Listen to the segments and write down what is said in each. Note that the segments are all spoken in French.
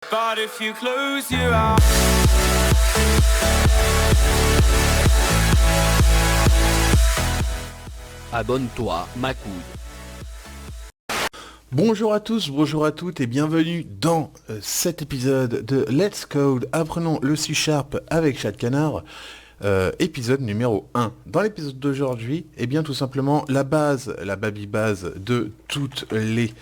But if you close your eyes. Abonne-toi, ma couille. Bonjour à tous, bonjour à toutes et bienvenue dans cet épisode de Let's Code, apprenons le C# avec Chat Canard, épisode numéro 1. Dans l'épisode d'aujourd'hui, eh bien tout simplement la base, la baby base de toutes les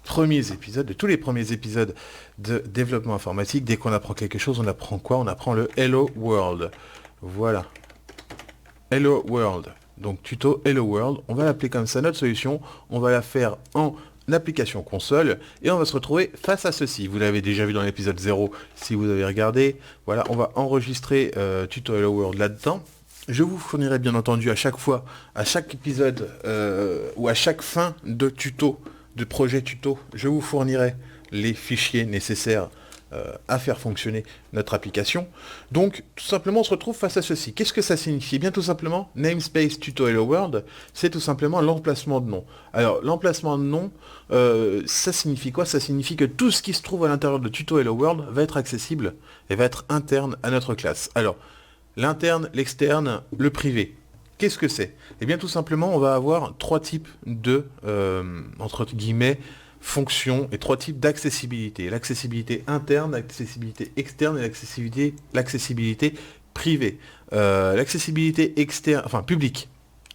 premiers épisodes, de tous les premiers épisodes de développement informatique. Dès qu'on apprend quelque chose, on apprend quoi? On apprend le Hello World. Voilà. Hello World. Donc tuto Hello World, on va l'appeler comme ça notre solution, on va la faire en application console et on va se retrouver face à ceci. Vous l'avez déjà vu dans l'épisode 0 si vous avez regardé. Voilà, on va enregistrer tuto Hello World là-dedans. Je vous fournirai bien entendu à chaque fois, à chaque épisode ou à chaque fin de tuto, de projet tuto, je vous fournirai les fichiers nécessaires à faire fonctionner notre application. Donc, tout simplement, on se retrouve face à ceci. Qu'est-ce que ça signifie? Eh bien, tout simplement, namespace tuto hello world, c'est tout simplement l'emplacement de nom. Alors, l'emplacement de nom, ça signifie quoi? Ça signifie que tout ce qui se trouve à l'intérieur de tuto hello world va être accessible et va être interne à notre classe. Alors, l'interne, l'externe, le privé. Qu'est-ce que c'est? Eh bien, tout simplement, on va avoir trois types de, entre guillemets, fonctions et trois types d'accessibilité. L'accessibilité interne, l'accessibilité externe et l'accessibilité privée. L'accessibilité externe, enfin publique.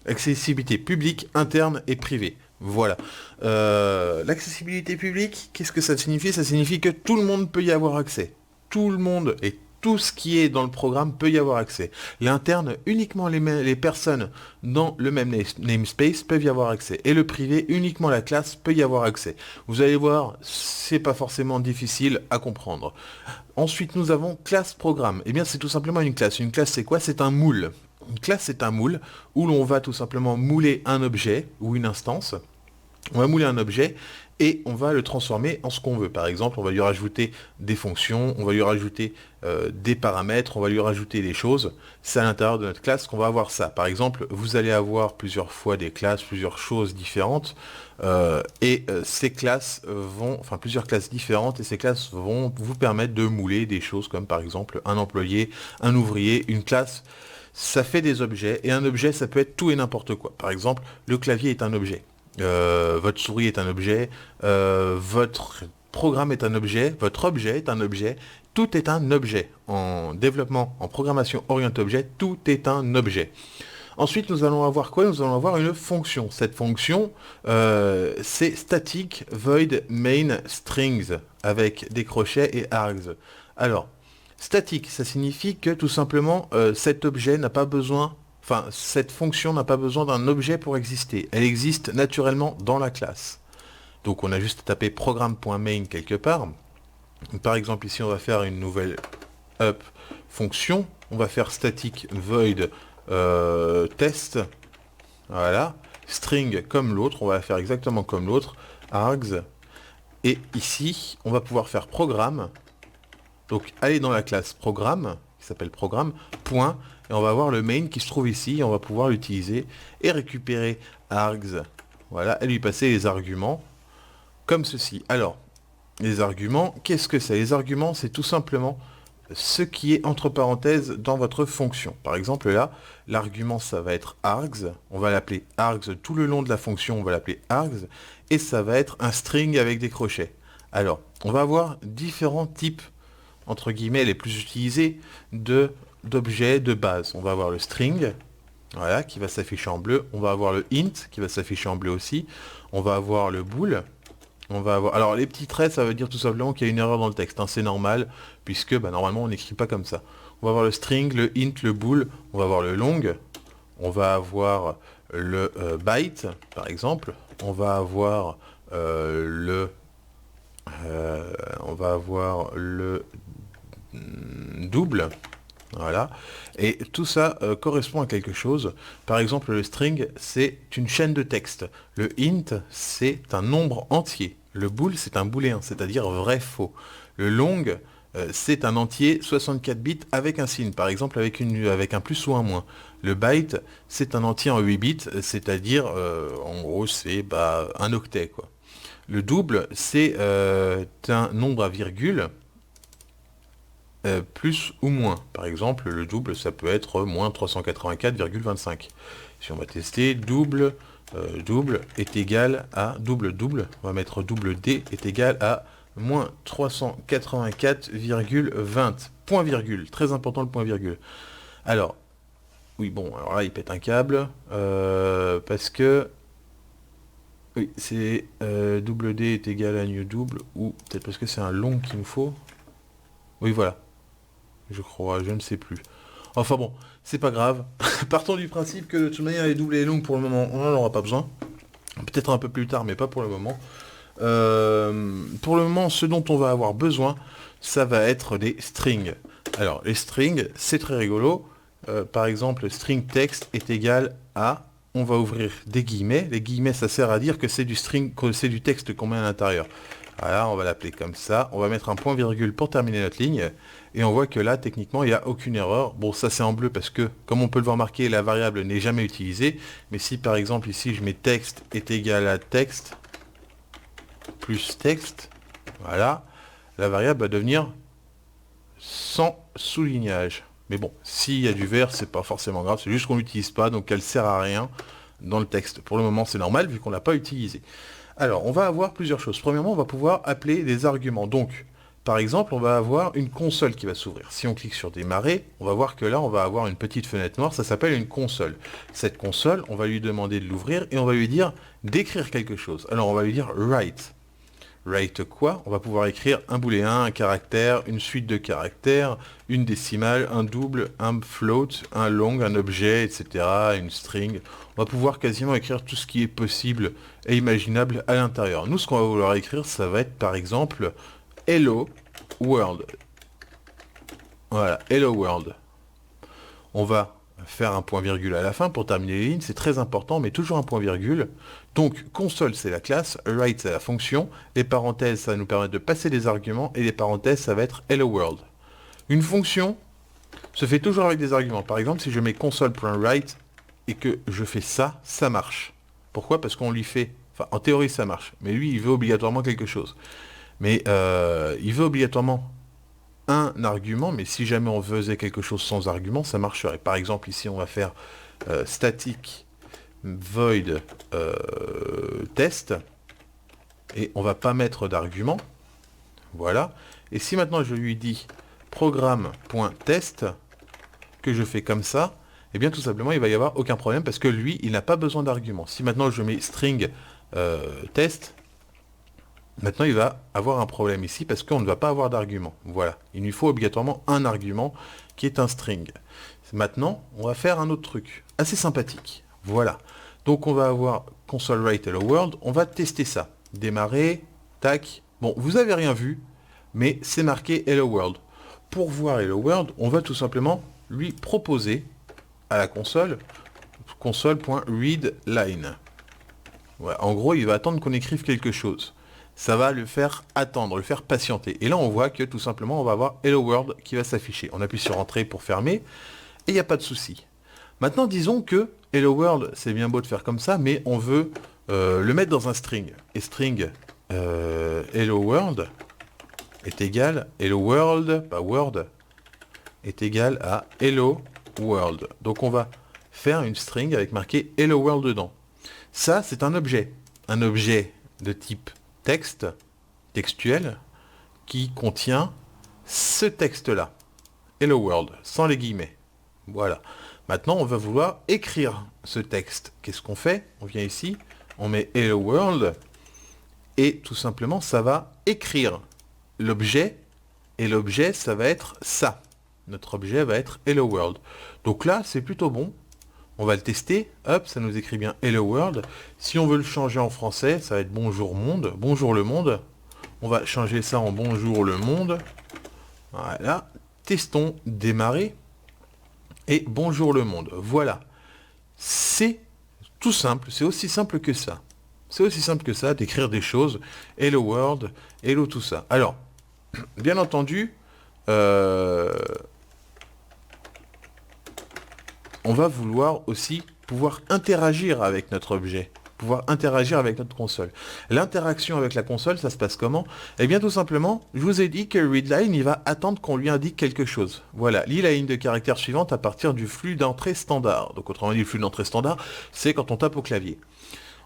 Accessibilité publique, interne et privée. Voilà. L'accessibilité publique, qu'est-ce que ça signifie? Ça signifie que tout le monde peut y avoir accès. Tout le monde et tout ce qui est dans le programme peut y avoir accès. L'interne, uniquement les personnes dans le même namespace peuvent y avoir accès. Et le privé, uniquement la classe peut y avoir accès. Vous allez voir, c'est pas forcément difficile à comprendre. Ensuite, nous avons classe programme. Eh bien, c'est tout simplement une classe. Une classe, c'est quoi? C'est un moule. Une classe, c'est un moule où l'on va tout simplement mouler un objet ou une instance. On va mouler un objet et on va le transformer en ce qu'on veut. Par exemple, on va lui rajouter des fonctions, on va lui rajouter des paramètres, on va lui rajouter des choses. C'est à l'intérieur de notre classe qu'on va avoir ça. Par exemple, vous allez avoir plusieurs fois des classes, plusieurs choses différentes, ces classes vont, enfin plusieurs classes différentes, et ces classes vont vous permettre de mouler des choses comme par exemple un employé, un ouvrier, une classe. Ça fait des objets, et un objet, ça peut être tout et n'importe quoi. Par exemple, le clavier est un objet. Votre souris est un objet, votre programme est un objet, votre objet est un objet, tout est un objet. En développement, en programmation orientée objet, tout est un objet. Ensuite, nous allons avoir quoi? Nous allons avoir une fonction. Cette fonction, c'est static void main strings, avec des crochets et args. Alors, statique, ça signifie que tout simplement, cet objet n'a pas besoin... Enfin, cette fonction n'a pas besoin d'un objet pour exister. Elle existe naturellement dans la classe. Donc on a juste à taper programme.main quelque part. Par exemple, ici, on va faire une nouvelle up fonction. On va faire static void test. Voilà. String comme l'autre. On va la faire exactement comme l'autre. Args. Et ici, on va pouvoir faire programme. Donc aller dans la classe programme, qui s'appelle programme, point. Et on va avoir le main qui se trouve ici, on va pouvoir l'utiliser et récupérer args, voilà, et lui passer les arguments, comme ceci. Alors, les arguments, qu'est-ce que c'est? Les arguments, c'est tout simplement ce qui est entre parenthèses dans votre fonction. Par exemple là, l'argument, ça va être args, on va l'appeler args tout le long de la fonction, on va l'appeler args, et ça va être un string avec des crochets. Alors, on va avoir différents types, entre guillemets, les plus utilisés d'objets de base. On va avoir le string, voilà, qui va s'afficher en bleu. On va avoir le int, qui va s'afficher en bleu aussi. On va avoir le bool. On va avoir... Alors, les petits traits, ça veut dire tout simplement qu'il y a une erreur dans le texte. Hein. C'est normal, puisque normalement, on n'écrit pas comme ça. On va avoir le string, le int, le bool. On va avoir le long. On va avoir le byte, par exemple. On va avoir le double. Voilà. Et tout ça correspond à quelque chose. Par exemple, le string, c'est une chaîne de texte. Le int, c'est un nombre entier. Le bool, c'est un booléen, c'est-à-dire vrai-faux. Le long, c'est un entier 64 bits avec un signe, par exemple avec un plus ou un moins. Le byte, c'est un entier en 8 bits, c'est-à-dire, en gros, c'est un octet, quoi. Le double, c'est un nombre à virgule plus ou moins. Par exemple, le double, ça peut être moins 384,25. Si on va tester, double est égal à double, on va mettre double D est égal à moins 384,20. Point virgule, très important le point virgule. Alors, oui, bon, alors là, il pète un câble, parce que, oui, c'est double D est égal à new double, ou peut-être parce que c'est un long qu'il nous faut. Oui, voilà. Je crois, je ne sais plus. Enfin bon, c'est pas grave. Partons du principe que de toute manière, les doubles et les longues, pour le moment, on n'en aura pas besoin. Peut-être un peu plus tard, mais pas pour le moment. Pour le moment, ce dont on va avoir besoin, ça va être des strings. Alors, les strings, c'est très rigolo. Par exemple, string text est égal à... On va ouvrir des guillemets. Les guillemets, ça sert à dire que c'est du string, que c'est du texte qu'on met à l'intérieur. Voilà, on va l'appeler comme ça. On va mettre un point virgule pour terminer notre ligne. Et on voit que là, techniquement, il n'y a aucune erreur. Bon, ça c'est en bleu parce que, comme on peut le voir marqué, la variable n'est jamais utilisée. Mais si par exemple ici, je mets texte est égal à texte plus texte, voilà, la variable va devenir sans soulignage. Mais bon, s'il y a du vert, c'est pas forcément grave, c'est juste qu'on l'utilise pas, donc elle sert à rien dans le texte. Pour le moment, c'est normal, vu qu'on l'a pas utilisé. Alors, on va avoir plusieurs choses. Premièrement, on va pouvoir appeler des arguments. Donc, par exemple, on va avoir une console qui va s'ouvrir. Si on clique sur démarrer, on va voir que là, on va avoir une petite fenêtre noire, ça s'appelle une console. Cette console, on va lui demander de l'ouvrir et on va lui dire d'écrire quelque chose. Alors, on va lui dire write. Write quoi? On va pouvoir écrire un booléen, un caractère, une suite de caractères, une décimale, un double, un float, un long, un objet, etc., une string. On va pouvoir quasiment écrire tout ce qui est possible et imaginable à l'intérieur. Nous, ce qu'on va vouloir écrire, ça va être par exemple Hello World. Voilà, Hello World. On va faire un point virgule à la fin pour terminer les lignes, c'est très important, mais toujours un point virgule. Donc, console, c'est la classe, write, c'est la fonction, les parenthèses, ça va nous permettre de passer des arguments, et les parenthèses, ça va être Hello World. Une fonction se fait toujours avec des arguments. Par exemple, si je mets console.write et que je fais ça, ça marche. Pourquoi? Parce qu'on lui fait... Enfin, en théorie, ça marche, mais lui, il veut obligatoirement quelque chose. Mais il veut obligatoirement un argument, mais si jamais on faisait quelque chose sans argument, ça marcherait. Par exemple, ici, on va faire static void test, et on va pas mettre d'argument. Voilà. Et si maintenant je lui dis programme.test, que je fais comme ça, eh bien tout simplement, il va y avoir aucun problème, parce que lui, il n'a pas besoin d'argument. Si maintenant je mets string test, maintenant, il va avoir un problème ici parce qu'on ne va pas avoir d'argument. Voilà. Il lui faut obligatoirement un argument qui est un string. Maintenant, on va faire un autre truc assez sympathique. Voilà. Donc, on va avoir console write hello world. On va tester ça. Démarrer. Tac. Bon, vous avez rien vu, mais c'est marqué hello world. Pour voir hello world, on va tout simplement lui proposer à la console console.readline. Ouais, en gros, il va attendre qu'on écrive quelque chose. Ça va le faire attendre, le faire patienter. Et là, on voit que tout simplement, on va avoir Hello World qui va s'afficher. On appuie sur Entrée pour fermer, et il n'y a pas de souci. Maintenant, disons que Hello World, c'est bien beau de faire comme ça, mais on veut le mettre dans un string. Et string Hello World est égal, Hello World, pas Word, est égal à Hello World. Donc on va faire une string avec marqué Hello World dedans. Ça, c'est un objet de type texte, textuel, qui contient ce texte-là. Hello World, sans les guillemets. Voilà. Maintenant, on va vouloir écrire ce texte. Qu'est-ce qu'on fait? On vient ici, on met Hello World, et tout simplement, ça va écrire l'objet, et l'objet, ça va être ça. Notre objet va être Hello World. Donc là, c'est plutôt bon. On va le tester, hop, ça nous écrit bien Hello World. Si on veut le changer en français, ça va être Bonjour Monde, Bonjour le Monde. On va changer ça en Bonjour le Monde. Voilà, testons, démarrer. Et Bonjour le Monde, voilà. C'est tout simple, c'est aussi simple que ça. C'est aussi simple que ça, d'écrire des choses. Hello World, Hello tout ça. Alors, bien entendu, on va vouloir aussi pouvoir interagir avec notre objet. pouvoir interagir avec notre console. L'interaction avec la console, ça se passe comment? Eh bien tout simplement, je vous ai dit que readline, il va attendre qu'on lui indique quelque chose. Voilà, lis la ligne de caractère suivante à partir du flux d'entrée standard. Donc autrement dit, le flux d'entrée standard, c'est quand on tape au clavier.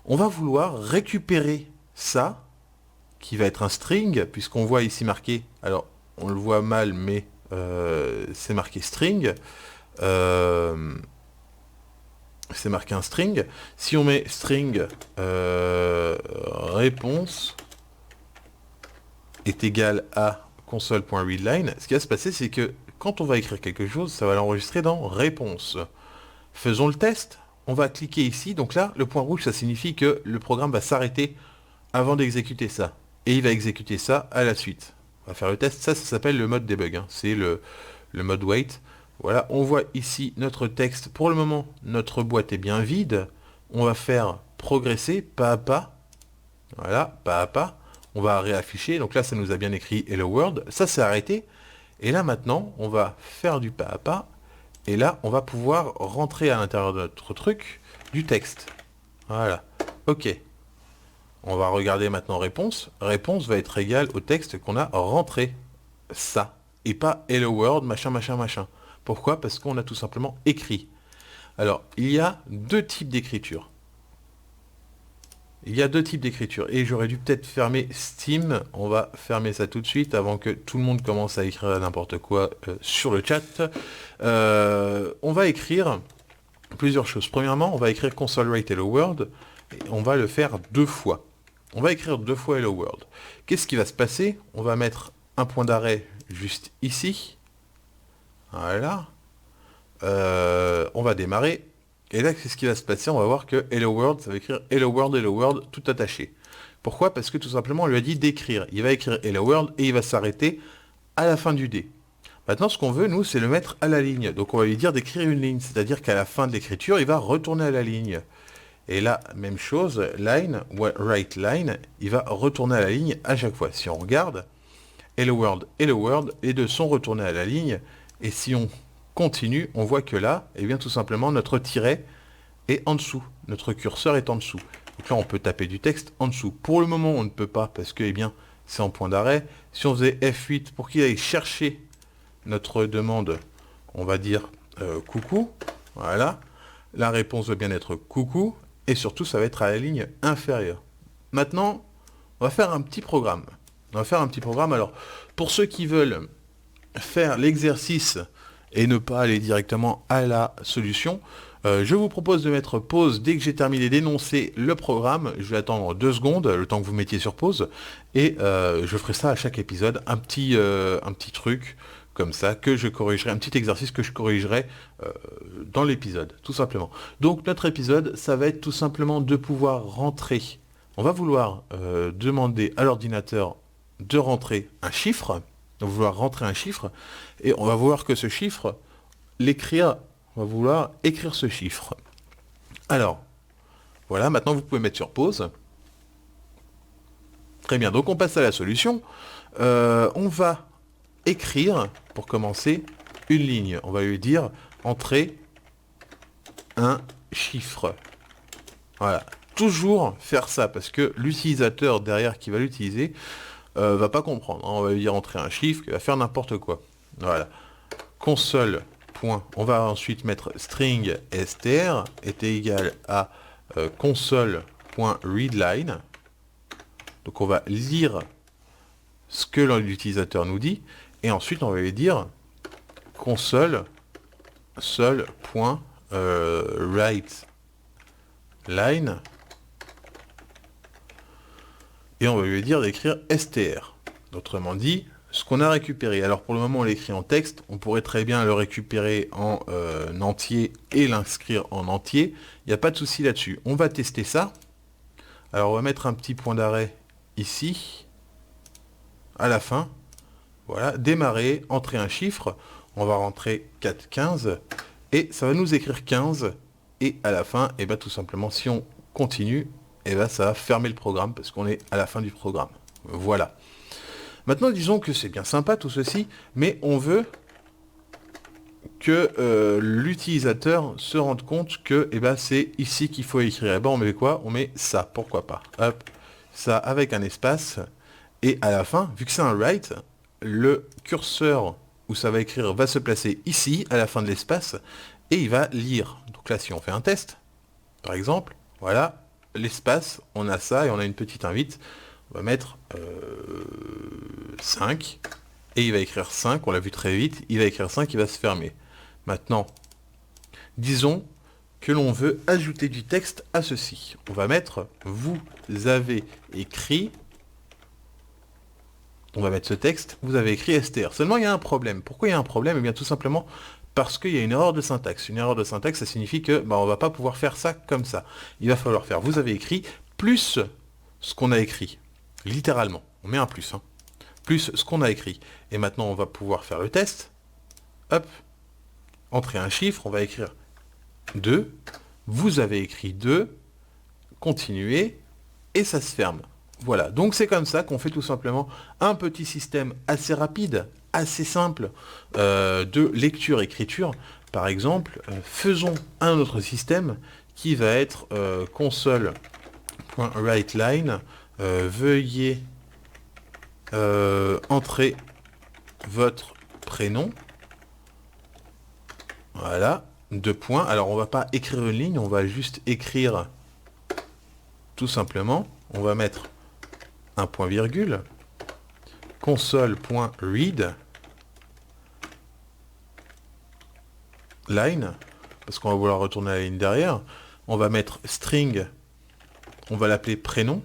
On va vouloir récupérer ça, qui va être un string, puisqu'on voit ici marqué, alors on le voit mal, mais c'est marqué string. C'est marqué un string. Si on met string réponse est égal à console.readline, ce qui va se passer, c'est que quand on va écrire quelque chose, ça va l'enregistrer dans réponse. Faisons le test. On va cliquer ici. Donc là, le point rouge, ça signifie que le programme va s'arrêter avant d'exécuter ça. Et il va exécuter ça à la suite. On va faire le test. Ça s'appelle le mode debug. Hein. C'est le mode wait. Voilà, on voit ici notre texte. Pour le moment, notre boîte est bien vide. On va faire progresser pas à pas. Voilà, pas à pas. On va réafficher. Donc là, ça nous a bien écrit Hello World. Ça, c'est arrêté. Et là, maintenant, on va faire du pas à pas. Et là, on va pouvoir rentrer à l'intérieur de notre truc du texte. Voilà. OK. On va regarder maintenant réponse. Réponse va être égale au texte qu'on a rentré. Ça. Et pas Hello World, machin, machin, machin. Pourquoi? Parce qu'on a tout simplement écrit. Alors, il y a deux types d'écriture. Et j'aurais dû peut-être fermer Steam. On va fermer ça tout de suite avant que tout le monde commence à écrire n'importe quoi sur le chat. On va écrire plusieurs choses. Premièrement, on va écrire console write hello world. Et on va le faire 2 fois. On va écrire 2 fois hello world. Qu'est-ce qui va se passer? On va mettre un point d'arrêt juste ici. Voilà. On va démarrer. Et là, qu'est-ce qui va se passer? On va voir que Hello World, ça va écrire Hello World, tout attaché. Pourquoi? Parce que tout simplement, on lui a dit d'écrire. Il va écrire Hello World et il va s'arrêter à la fin du dé. Maintenant, ce qu'on veut, nous, c'est le mettre à la ligne. Donc, on va lui dire d'écrire une ligne. C'est-à-dire qu'à la fin de l'écriture, il va retourner à la ligne. Et là, même chose, line, write line, il va retourner à la ligne à chaque fois. Si on regarde, Hello World, les deux sont retournés à la ligne. Et si on continue, on voit que là, eh bien tout simplement, notre tiret est en dessous. Notre curseur est en dessous. Donc là, on peut taper du texte en dessous. Pour le moment, on ne peut pas parce que, eh bien, c'est en point d'arrêt. Si on faisait F8 pour qu'il aille chercher notre demande, on va dire coucou. Voilà. La réponse va bien être coucou. Et surtout, ça va être à la ligne inférieure. Maintenant, on va faire un petit programme. Alors, pour ceux qui veulent faire l'exercice et ne pas aller directement à la solution, je vous propose de mettre pause dès que j'ai terminé d'énoncer le programme. Je vais attendre 2 secondes, le temps que vous mettiez sur pause, et je ferai ça à chaque épisode, un petit truc comme ça que je corrigerai, un petit exercice que je corrigerai dans l'épisode, tout simplement. Donc notre épisode, ça va être tout simplement de pouvoir rentrer. On va vouloir demander à l'ordinateur de rentrer un chiffre. On va vouloir rentrer un chiffre, et on va voir que ce chiffre, l'écrire, on va vouloir écrire ce chiffre. Alors, voilà, maintenant vous pouvez mettre sur pause. Très bien, donc on passe à la solution. On va écrire, pour commencer, une ligne. On va lui dire, entrer un chiffre. Voilà, toujours faire ça, parce que l'utilisateur derrière qui va l'utiliser, va pas comprendre. On va lui dire entrer un chiffre, qui va faire n'importe quoi. Voilà. Console. On va ensuite mettre string str est égal à console.readline. Donc on va lire ce que l'utilisateur nous dit, et ensuite on va lui dire console seul.write line. Et on va lui dire d'écrire str. Autrement dit, ce qu'on a récupéré. Alors pour le moment, on l'écrit en texte. On pourrait très bien le récupérer en entier et l'inscrire en entier. Il n'y a pas de souci là-dessus. On va tester ça. Alors on va mettre un petit point d'arrêt ici, à la fin. Voilà, démarrer, entrer un chiffre. On va rentrer 4, 15. Et ça va nous écrire 15. Et à la fin, et bien tout simplement, si on continue, et bien ça va fermer le programme parce qu'on est à la fin du programme. Voilà. Maintenant, disons que c'est bien sympa tout ceci, mais on veut que l'utilisateur se rende compte que c'est ici qu'il faut écrire. Et ben on met quoi? On met ça, pourquoi pas. Hop, ça avec un espace. Et à la fin, vu que c'est un write, le curseur où ça va écrire va se placer ici, à la fin de l'espace, et il va lire. Donc là, si on fait un test, par exemple, voilà, l'espace, on a ça, et on a une petite invite, on va mettre 5, et il va écrire 5, on l'a vu très vite, il va écrire 5, il va se fermer. Maintenant, disons que l'on veut ajouter du texte à ceci. On va mettre « Vous avez écrit », on va mettre ce texte, « Vous avez écrit STR ». Seulement, il y a un problème. Pourquoi il y a un problème? Eh bien, tout simplement parce qu'il y a une erreur de syntaxe. Une erreur de syntaxe, ça signifie que on va pas pouvoir faire ça comme ça. Il va falloir faire « Vous avez écrit » plus ce qu'on a écrit. Littéralement. On met un plus. Plus ce qu'on a écrit. Et maintenant, on va pouvoir faire le test. Hop. Entrer un chiffre, on va écrire 2, vous avez écrit 2, continuez, et ça se ferme. Voilà, donc c'est comme ça qu'on fait tout simplement un petit système assez rapide, assez simple de lecture-écriture. Par exemple, faisons un autre système qui va être console.writeLine, veuillez entrer votre prénom. Voilà, 2 points. Alors, on va pas écrire une ligne, on va juste écrire tout simplement. On va mettre un point virgule. Console.read line, parce qu'on va vouloir retourner la ligne derrière. On va mettre string, on va l'appeler prénom.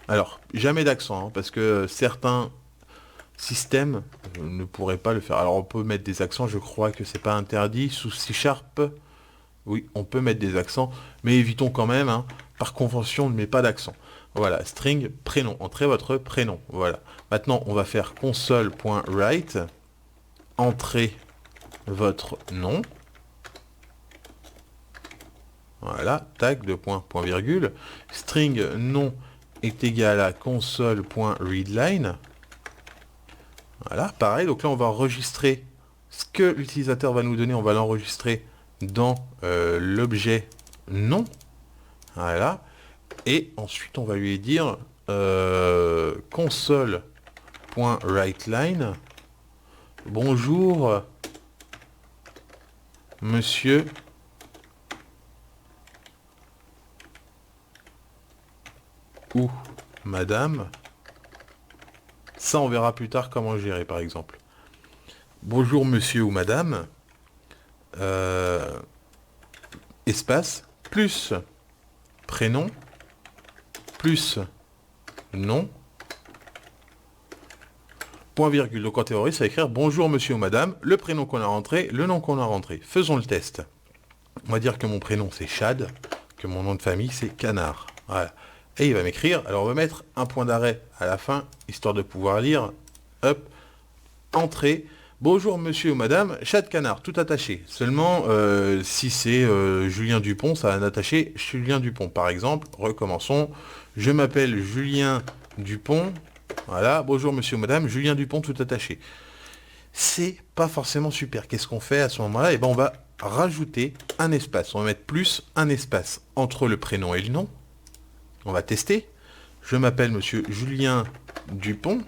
Alors, jamais d'accent, parce que certains système ne pourrait pas le faire. Alors on peut mettre des accents, je crois que c'est pas interdit. Sous C#, oui, on peut mettre des accents, mais évitons quand même, par convention, on ne met pas d'accent. Voilà, string, prénom, entrez votre prénom, voilà. Maintenant, on va faire console.write, entrez votre nom. Voilà, tag, point virgule. String nom est égal à console.readline. Voilà, pareil, donc là on va enregistrer ce que l'utilisateur va nous donner, on va l'enregistrer dans l'objet nom. Voilà. Et ensuite on va lui dire console.writeLine. Bonjour monsieur ou madame. Ça, on verra plus tard comment gérer, par exemple. Bonjour, monsieur ou madame. Espace, plus prénom, plus nom, point virgule. Donc, en théorie, ça va écrire bonjour, monsieur ou madame, le prénom qu'on a rentré, le nom qu'on a rentré. Faisons le test. On va dire que mon prénom, c'est Chad, que mon nom de famille, c'est Canard. Voilà. Et il va m'écrire, alors on va mettre un point d'arrêt à la fin, histoire de pouvoir lire, hop, entrée, bonjour monsieur ou madame, Chad Canard, tout attaché. Seulement, si c'est Julien Dupont, ça va attacher Julien Dupont. Par exemple, recommençons, je m'appelle Julien Dupont, voilà, bonjour monsieur ou madame, Julien Dupont, tout attaché. C'est pas forcément super. Qu'est-ce qu'on fait à ce moment-là? Eh ben, on va rajouter un espace, on va mettre plus un espace entre le prénom et le nom. On va tester. Je m'appelle monsieur Julien Dupont.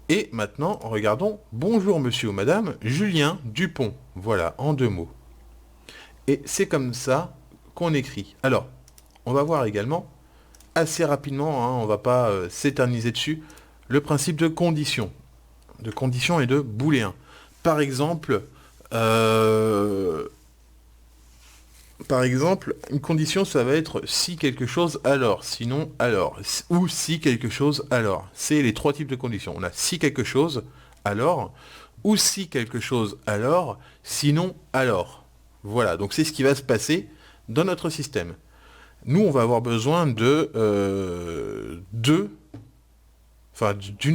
Et maintenant, regardons. Bonjour monsieur ou madame Julien Dupont. Voilà, en 2 mots. Et c'est comme ça qu'on écrit. Alors, on va voir également, assez rapidement, on va pas s'éterniser dessus, le principe de condition. De condition et de booléen. Par exemple, une condition, ça va être si quelque chose, alors, sinon, alors, ou si quelque chose, alors. C'est les 3 types de conditions. On a si quelque chose, alors, ou si quelque chose, alors, sinon, alors. Voilà, donc c'est ce qui va se passer dans notre système. Nous, on va avoir besoin d'une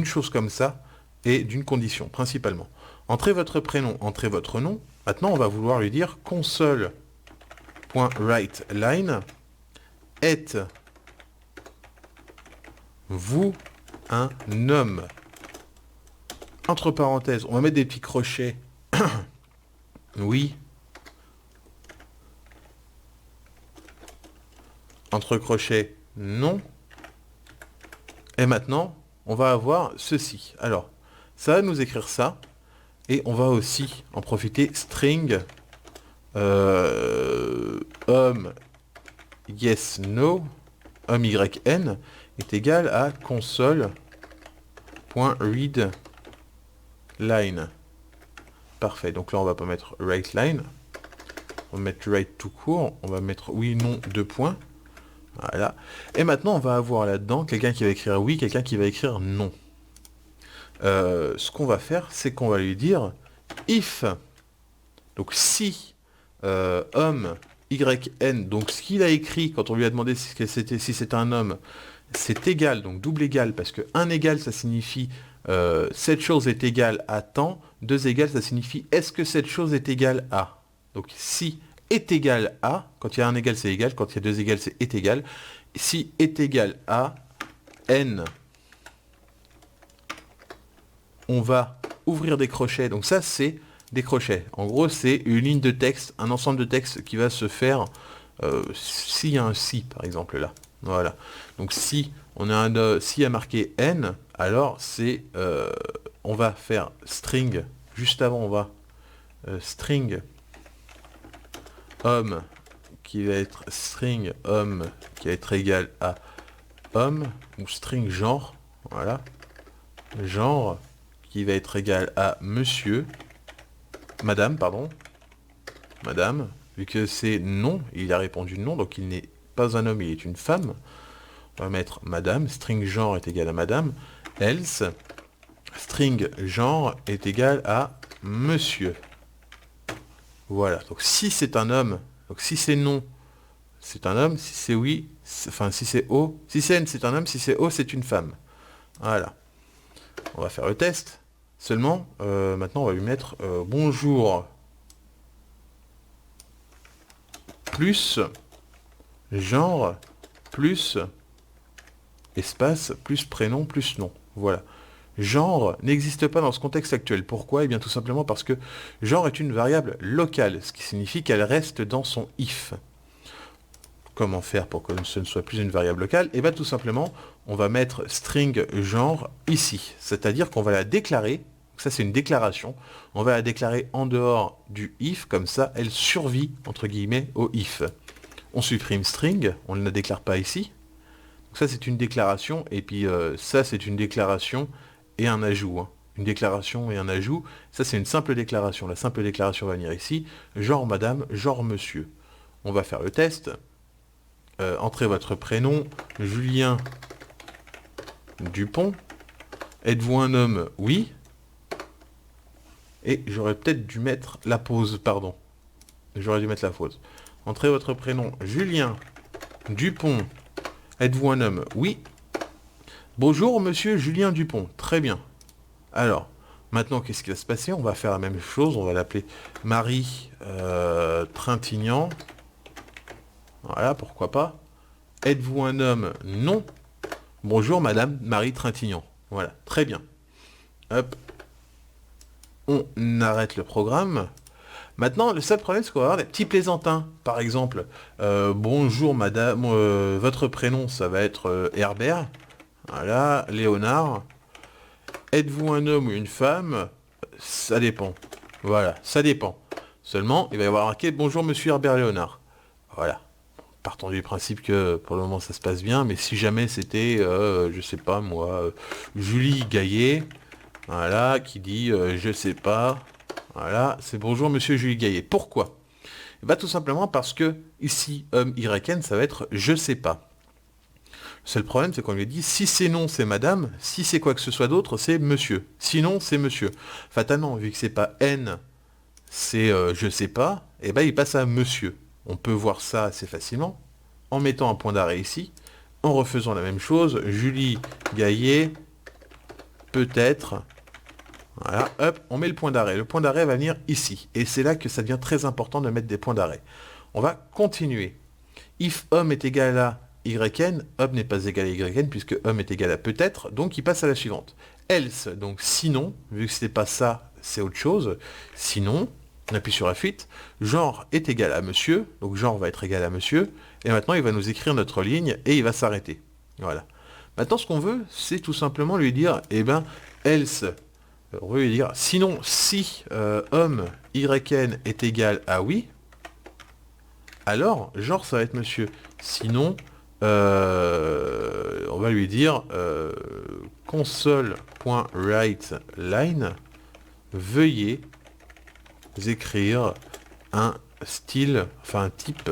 chose comme ça, et d'une condition, principalement. Entrez votre prénom, entrez votre nom. Maintenant, on va vouloir lui dire console.writeLine, êtes-vous un homme? entre parenthèses, on va mettre des petits crochets. Oui. Entre crochets, non. Et maintenant, on va avoir ceci. Alors, ça va nous écrire ça. Et on va aussi en profiter. String homme yes no homme yn est égal à console.read line. Parfait. Donc là, on va pas mettre write line. On va mettre write tout court. On va mettre oui, non, deux points. Voilà. Et maintenant, on va avoir là-dedans quelqu'un qui va écrire oui, quelqu'un qui va écrire non. Ce qu'on va faire, c'est qu'on va lui dire if, donc si homme yn, donc ce qu'il a écrit quand on lui a demandé si c'est un homme, c'est égal, donc double égal, parce que un égal, ça signifie cette chose est égale à tant, deux égal, ça signifie est-ce que cette chose est égale à. Donc si est égal à, quand il y a un égal, c'est égal, quand il y a deux égales, c'est est égal. Si est égal à n, on va ouvrir des crochets. Donc ça, c'est des crochets. En gros, c'est une ligne de texte, un ensemble de texte qui va se faire s'il y a un si, par exemple, là. Voilà. Donc si on a s'il y a marqué n, alors c'est on va faire string. Juste avant, on va string homme qui va être string homme qui va être égal à homme, ou string genre, voilà, genre qui va être égal à monsieur, madame, pardon, madame, vu que c'est non, il a répondu non, donc il n'est pas un homme, il est une femme. On va mettre madame, string genre est égal à madame, else, string genre est égal à monsieur. Voilà, donc si c'est un homme, donc si c'est non, c'est un homme, si c'est oui, enfin si c'est O, si c'est N c'est un homme, si c'est O c'est une femme. Voilà. On va faire le test. Seulement, maintenant on va lui mettre bonjour plus genre plus espace plus prénom plus nom. Voilà. Genre n'existe pas dans ce contexte actuel. Pourquoi? Eh bien tout simplement parce que genre est une variable locale, ce qui signifie qu'elle reste dans son if. Comment faire pour que ce ne soit plus une variable locale? Eh bien tout simplement, on va mettre string genre ici. C'est-à-dire qu'on va la déclarer, ça c'est une déclaration, on va la déclarer en dehors du if, comme ça elle survit, entre guillemets, au if. On supprime string, on ne la déclare pas ici. Donc ça c'est une déclaration, et puis ça c'est une déclaration et un ajout. Hein. Une déclaration et un ajout, ça c'est une simple déclaration. La simple déclaration va venir ici, genre madame, genre monsieur. On va faire le test. Entrez votre prénom, Julien Dupont. Êtes-vous un homme? Oui. Et j'aurais peut-être dû mettre la pause, pardon. J'aurais dû mettre la pause. Entrez votre prénom, Julien Dupont. Êtes-vous un homme? Oui. Bonjour, monsieur Julien Dupont. Très bien. Alors, maintenant, qu'est-ce qui va se passer? On va faire la même chose. On va l'appeler Marie Trintignant. Voilà, pourquoi pas. Êtes-vous un homme? Non. Bonjour, madame Marie Trintignant. Voilà, très bien. Hop. On arrête le programme. Maintenant, le seul problème, c'est qu'on va avoir des petits plaisantins. Par exemple, bonjour, madame, votre prénom, ça va être Herbert. Voilà, Léonard. Êtes-vous un homme ou une femme? Ça dépend. Voilà, ça dépend. Seulement, il va y avoir marqué bonjour, monsieur Herbert Léonard. Voilà. Partons du principe que pour le moment ça se passe bien, mais si jamais c'était, je sais pas moi, Julie Gaillet, voilà, qui dit je sais pas, voilà, c'est bonjour monsieur Julie Gaillet. Pourquoi? Eh bien tout simplement parce que ici, homme YN, ça va être je sais pas. Le seul problème, c'est qu'on lui dit si c'est non, c'est madame, si c'est quoi que ce soit d'autre, c'est monsieur. Sinon, c'est monsieur. Fatalement, vu que c'est pas N, c'est je sais pas, et ben il passe à monsieur. On peut voir ça assez facilement en mettant un point d'arrêt ici, en refaisant la même chose. Julie Gaillet, peut-être. Voilà, hop, on met le point d'arrêt. Le point d'arrêt va venir ici. Et c'est là que ça devient très important de mettre des points d'arrêt. On va continuer. If homme est égal à YN, homme n'est pas égal à YN, puisque homme est égal à peut-être, donc il passe à la suivante. Else, donc sinon, vu que c'est pas ça, c'est autre chose, sinon, on appuie sur F8, genre est égal à monsieur, donc genre va être égal à monsieur, et maintenant il va nous écrire notre ligne, et il va s'arrêter. Voilà. Maintenant, ce qu'on veut, c'est tout simplement lui dire, eh ben, else, on veut lui dire, sinon, si homme YN est égal à oui, alors, genre, ça va être monsieur. Sinon, on va lui dire console.writeLine, veuillez écrire un style, enfin un type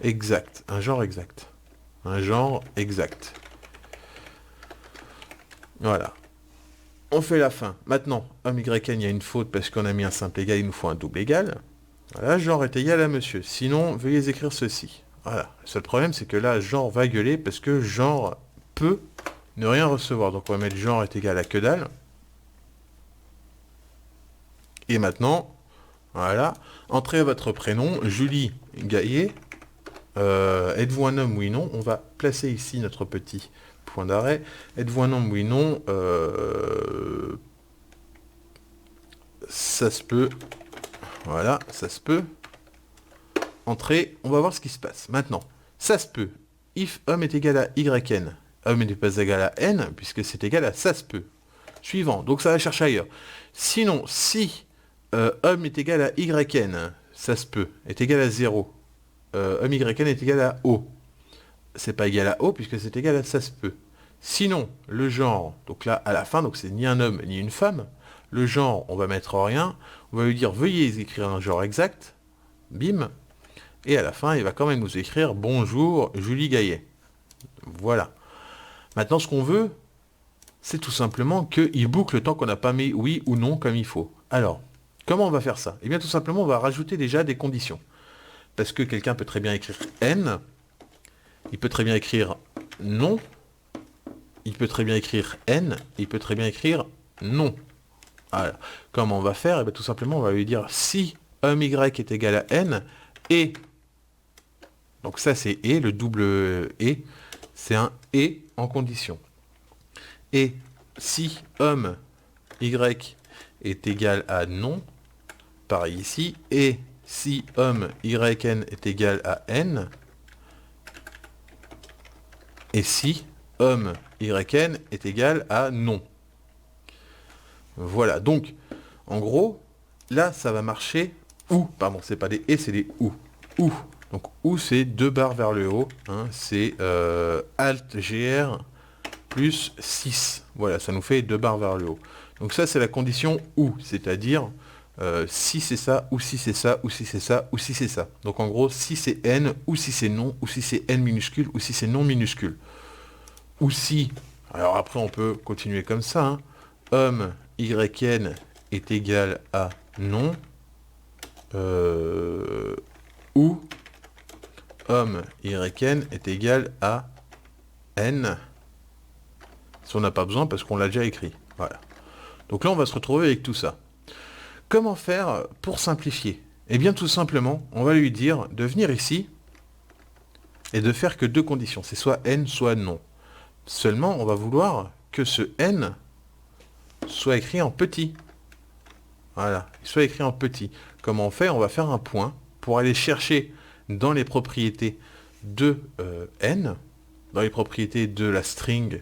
exact, un genre exact. Un genre exact. Voilà. On fait la fin. Maintenant, homme YN, il y a une faute parce qu'on a mis un simple égal, il nous faut un double égal. Voilà, genre est égal à monsieur. Sinon, veuillez écrire ceci. Voilà. Le seul problème, c'est que là, genre va gueuler parce que genre peut ne rien recevoir. Donc on va mettre genre est égal à que dalle. Et maintenant, voilà, entrez votre prénom, Julie Gaillet. Êtes-vous un homme, oui, non? On va placer ici notre petit point d'arrêt. Êtes-vous un homme, oui, non? Ça se peut. Voilà, ça se peut. Entrée, on va voir ce qui se passe. Maintenant, ça se peut. If homme est égal à YN, homme n'est pas égal à N, puisque c'est égal à ça se peut. Suivant, donc ça va chercher ailleurs. Sinon, si homme est égal à YN, ça se peut, est égal à 0. Homme YN est égal à O. C'est pas égal à O, puisque c'est égal à ça se peut. Sinon, le genre, donc là, à la fin, donc c'est ni un homme ni une femme. Le genre, on va mettre rien. On va lui dire, veuillez écrire un genre exact. Bim. Et à la fin, il va quand même nous écrire, bonjour, Julie Gaillet. Voilà. Maintenant, ce qu'on veut, c'est tout simplement qu'il boucle tant qu'on n'a pas mis oui ou non comme il faut. Alors, comment on va faire ça? Eh bien, tout simplement, on va rajouter déjà des conditions. Parce que quelqu'un peut très bien écrire N. Il peut très bien écrire non. Il peut très bien écrire N. Il peut très bien écrire non. Alors, comment on va faire? Eh bien, tout simplement, on va lui dire si homme Y est égal à N, et, donc ça c'est et, le double et, c'est un et en condition. Et si homme Y est égal à non, pareil ici, et si homme YN est égal à N, et si homme YN est égal à non. Voilà, donc, en gros, là, ça va marcher ou, pardon, c'est pas des et, c'est des ou. Ou. Donc, ou, c'est 2 barres vers le haut, hein, c'est Alt GR plus 6. Voilà, ça nous fait 2 barres vers le haut. Donc ça, c'est la condition ou, c'est-à-dire si c'est ça, ou si c'est ça, ou si c'est ça, ou si c'est ça. Donc, en gros, si c'est N, ou si c'est non, ou si c'est N minuscule, ou si c'est non minuscule. Ou si, alors après, on peut continuer comme ça, hein, homme YN est égal à non, ou homme YN est égal à N, si on n'a pas besoin parce qu'on l'a déjà écrit. Voilà. Donc là, on va se retrouver avec tout ça. Comment faire pour simplifier? Eh bien, tout simplement, on va lui dire de venir ici et de faire que 2 conditions. C'est soit N, soit non. Seulement, on va vouloir que ce N soit écrit en petit. Voilà, soit écrit en petit. Comment on fait? On va faire un point pour aller chercher dans les propriétés de N, dans les propriétés de la string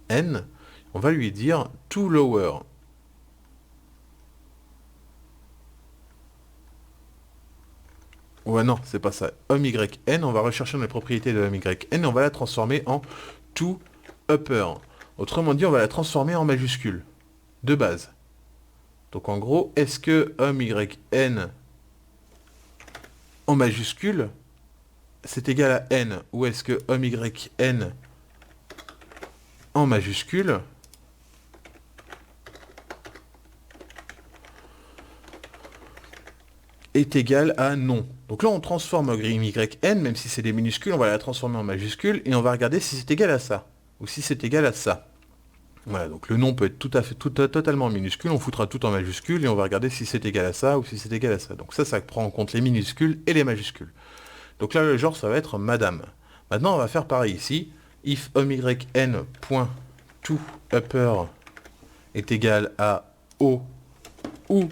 N, on va lui dire to lower. Ouais, non, c'est pas ça. Homme YN, on va rechercher dans les propriétés de homme YN et on va la transformer en to upper. Autrement dit, on va la transformer en majuscule, de base. Donc en gros, est-ce que homme YN en majuscule, c'est égal à N, ou est-ce que homme YN en majuscule est égal à non? Donc là, on transforme YN, même si c'est des minuscules, on va la transformer en majuscule, et on va regarder si c'est égal à ça, ou si c'est égal à ça. Voilà, donc le nom peut être totalement minuscule, on foutra tout en majuscule, et on va regarder si c'est égal à ça, ou si c'est égal à ça. Donc ça prend en compte les minuscules et les majuscules. Donc là, le genre, ça va être madame. Maintenant, on va faire pareil ici. If omyn.toUpper est égal à O ou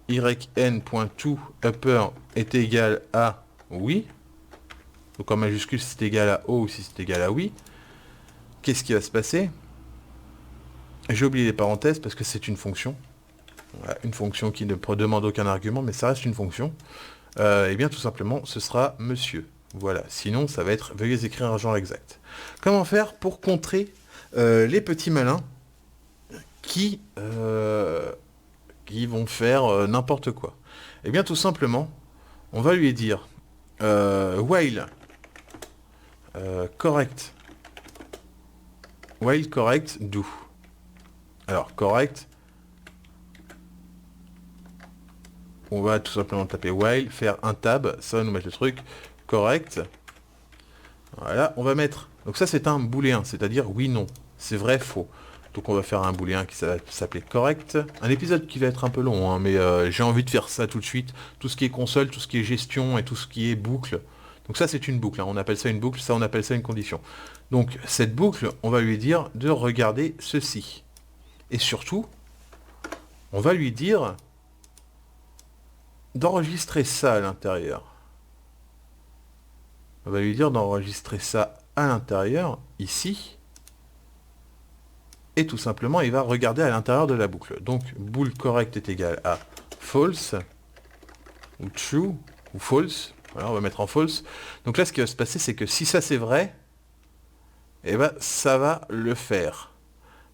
yn.toUpper est égal à oui. Donc en majuscule, si c'est égal à O ou si c'est égal à oui. Qu'est-ce qui va se passer? J'ai oublié les parenthèses parce que c'est une fonction. Voilà, une fonction qui ne demande aucun argument, mais ça reste une fonction. Eh bien, tout simplement, ce sera monsieur. Voilà. Sinon, ça va être veuillez écrire un genre exact. Comment faire pour contrer les petits malins qui vont faire n'importe quoi? Eh bien, tout simplement, on va lui dire while correct. While correct do. Alors, correct, on va tout simplement taper while, faire un tab, ça va nous mettre le truc, correct. Voilà, on va mettre, donc ça c'est un booléen, c'est-à-dire oui, non, c'est vrai, faux. Donc on va faire un booléen qui va s'appeler correct. Un épisode qui va être un peu long, hein, mais j'ai envie de faire ça tout de suite. Tout ce qui est console, tout ce qui est gestion et tout ce qui est boucle. Donc ça c'est une boucle, hein. On appelle ça une boucle, ça on appelle ça une condition. Donc cette boucle, on va lui dire de regarder ceci. Et surtout, on va lui dire d'enregistrer ça à l'intérieur. On va lui dire d'enregistrer ça à l'intérieur, ici. Et tout simplement, il va regarder à l'intérieur de la boucle. Donc, bool correct est égal à false, ou true, ou false. Voilà, on va mettre en false. Donc là, ce qui va se passer, c'est que si ça c'est vrai, eh ben, ça va le faire.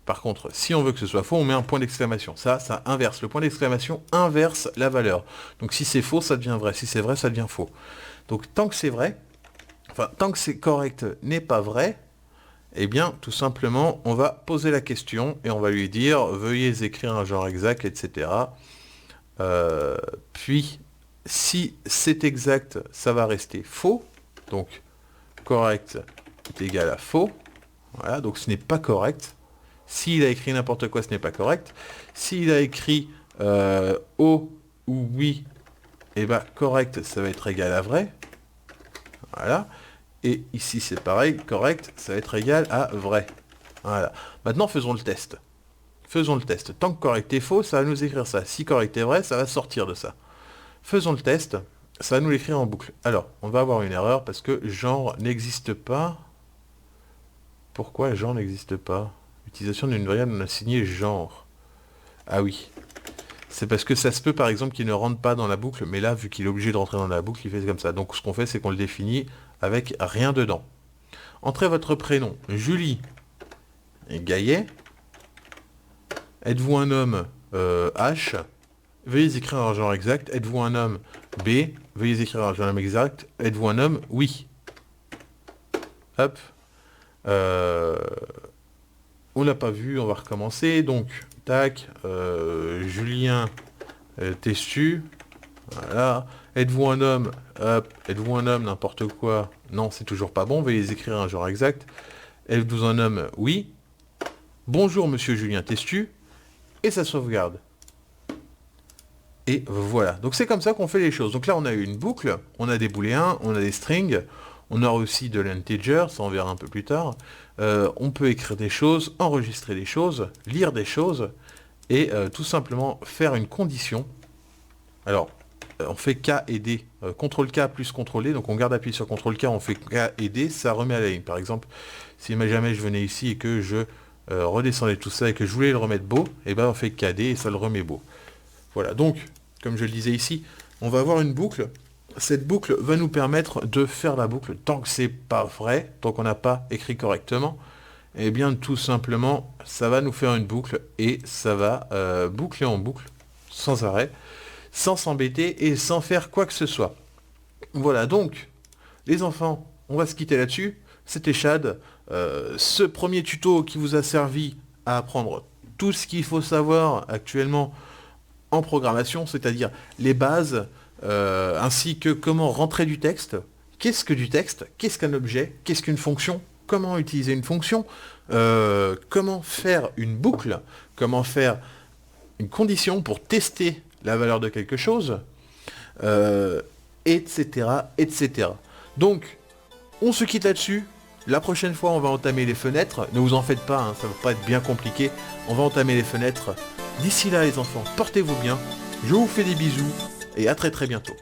Par contre, si on veut que ce soit faux, on met un point d'exclamation. Ça inverse. Le point d'exclamation inverse la valeur. Donc si c'est faux, ça devient vrai. Si c'est vrai, ça devient faux. Donc tant que c'est vrai, enfin tant que c'est correct n'est pas vrai, eh bien tout simplement, on va poser la question et on va lui dire veuillez écrire un genre exact, etc. Puis si c'est exact, ça va rester faux. Donc correct est égal à faux. Voilà, donc ce n'est pas correct. S'il a écrit n'importe quoi, ce n'est pas correct. S'il a écrit O ou oui, et bien correct, ça va être égal à vrai. Voilà. Et ici, c'est pareil, correct, ça va être égal à vrai. Voilà. Maintenant, faisons le test. Faisons le test. Tant que correct est faux, ça va nous écrire ça. Si correct est vrai, ça va sortir de ça. Faisons le test. Ça va nous l'écrire en boucle. Alors, on va avoir une erreur parce que genre n'existe pas. Pourquoi genre n'existe pas? Utilisation d'une variable non assignée genre. Ah oui. C'est parce que ça se peut par exemple qu'il ne rentre pas dans la boucle, mais là, vu qu'il est obligé de rentrer dans la boucle, il fait comme ça. Donc ce qu'on fait, c'est qu'on le définit avec rien dedans. Entrez votre prénom, Julie Gaillet. Êtes-vous un homme H. Veuillez écrire un genre exact. Êtes-vous un homme B. Veuillez écrire un genre exact. Êtes-vous un homme Oui. Hop. On l'a pas vu, on va recommencer. Donc, tac, Julien Testu. Voilà. Êtes-vous un homme Hop. Êtes-vous un homme n'importe quoi Non, c'est toujours pas bon. Veuillez écrire un genre exact. Êtes-vous un homme Oui. Bonjour, monsieur Julien Testu. Et ça sauvegarde. Et voilà. Donc c'est comme ça qu'on fait les choses. Donc là, on a eu une boucle, on a des booléens, on a des strings, on aura aussi de l'integer, ça on verra un peu plus tard. On peut écrire des choses, enregistrer des choses, lire des choses, et tout simplement faire une condition. Alors, on fait K et D, CTRL K plus CTRL D, donc on garde appuyé sur CTRL K, on fait K et D, ça remet à la ligne. Par exemple, si jamais je venais ici et que je redescendais tout ça et que je voulais le remettre beau, et ben on fait KD et ça le remet beau. Voilà, donc, comme je le disais ici, on va avoir une boucle. Cette boucle va nous permettre de faire la boucle tant que c'est pas vrai, tant qu'on n'a pas écrit correctement. Et bien tout simplement, ça va nous faire une boucle et ça va boucler en boucle, sans arrêt, sans s'embêter et sans faire quoi que ce soit. Voilà, donc, les enfants, on va se quitter là-dessus. C'était Chad. Ce premier tuto qui vous a servi à apprendre tout ce qu'il faut savoir actuellement en programmation, c'est-à-dire les bases, ainsi que comment rentrer du texte, qu'est-ce que du texte, qu'est-ce qu'un objet, qu'est-ce qu'une fonction, comment utiliser une fonction, comment faire une boucle, comment faire une condition pour tester la valeur de quelque chose, etc., etc. Donc, on se quitte là-dessus. La prochaine fois, on va entamer les fenêtres. Ne vous en faites pas, hein, ça va pas être bien compliqué. On va entamer les fenêtres. D'ici là, les enfants, portez-vous bien. Je vous fais des bisous et à très très bientôt.